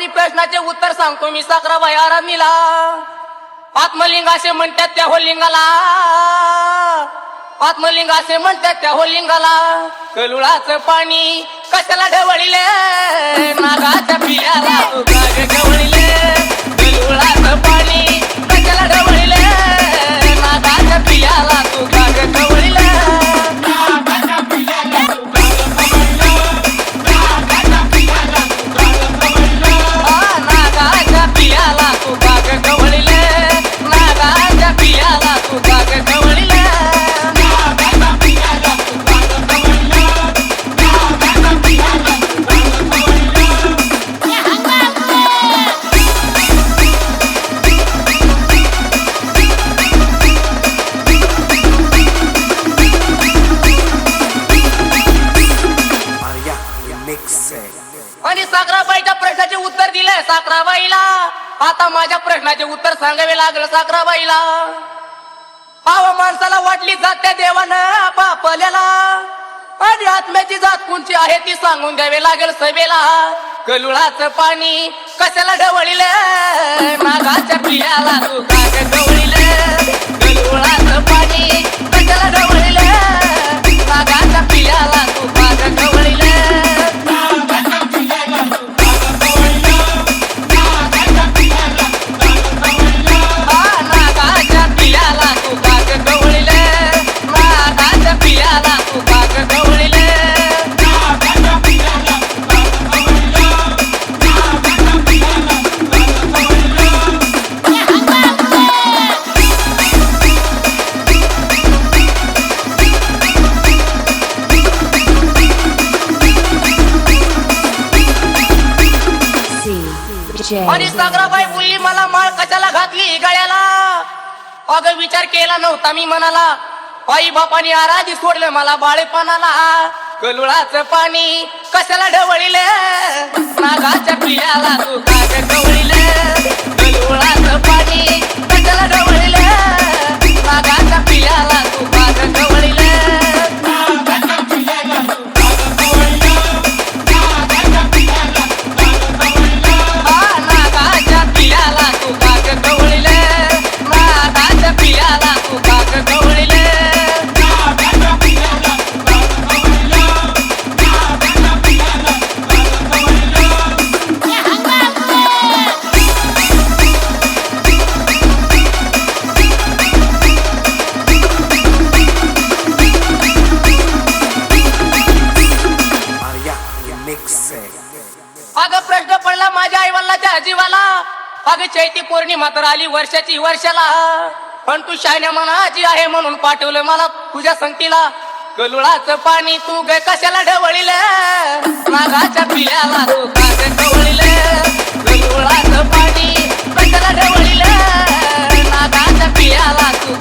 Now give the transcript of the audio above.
आणि प्रश्नाचे उत्तर सांगतो मी साखराबाई आरामीला. आत्मलिंग असे म्हणतात त्या होलिंगाला, आत्मलिंग असे म्हणतात त्या होलिंगाला. कलुळाचं पाणी कशाला ढवळीले, नागाच्या पिल्याला तू का ग ढवळीले. कलुळाचं पाणी कशाला ढवळीले, नागाच्या पिल्याला तू का ग ढवळीले. नागाच्या पिल्याला तू का ग ढवळीले, नागाच्या पिल्याला तू का ग ढवळीले. आणि साखराबाईच्या प्रश्नाचे उत्तर दिले साखराबाईला. आता माझ्या प्रश्नाचे उत्तर सांगावे लागलं साखराबाईला. पाव माणसाला वाटली जात त्या देवानं बापल्याला, आणि आत्म्याची जात कोणची आहे ती सांगून द्यावे लागेल सभेला. कलुळाचं पाणी कशाला ढवळीले, नागाच्या पिल्याला तू का ग ढवळीले. कलुळाचं पाणी कशाला ढवळीले, नागाच्या पिल्याला तू का ग ढवळीले. नागाच्या पिल्याला तू का ग ढवळीले, नागाच्या पिल्याला तू का ग ढवळीले. आणि सागराबाई बोलली मला माळ कशाला घातली गळ्याला. अगं विचार केला नव्हता मी मनाला, आई बापानी आराधी सोडलं मला बाळेपणाला. कलुळाचं पाणी कशाला ढवळीले, नागाच्या पिल्याला तू का ग ढवळीले. कलुळाचं पाणी कशाला ढवळीले, नागाच्या पिल्याला तू का ग ढवळीले. नागाच्या पिल्याला तू का ग ढवळीले, नागाच्या पिल्याला तू का ग ढवळीले. अगं प्रश्न पडला माझ्या आईवडिलाच्या जीवाला. अगं चैती पौर्णिमा तर आली वर्षाची वर्षाला, पण तू शायन्या मनाची आहे म्हणून पाठवलं मला तुझ्या संगतीला. कलुळाचं पाणी तू ग कशाला ढवळीले, नागाच्या पिल्याला तू का ग ढवळीले. कलुळाचं पाणी कशाला ढवळीले, नागाच्या पिल्याला तू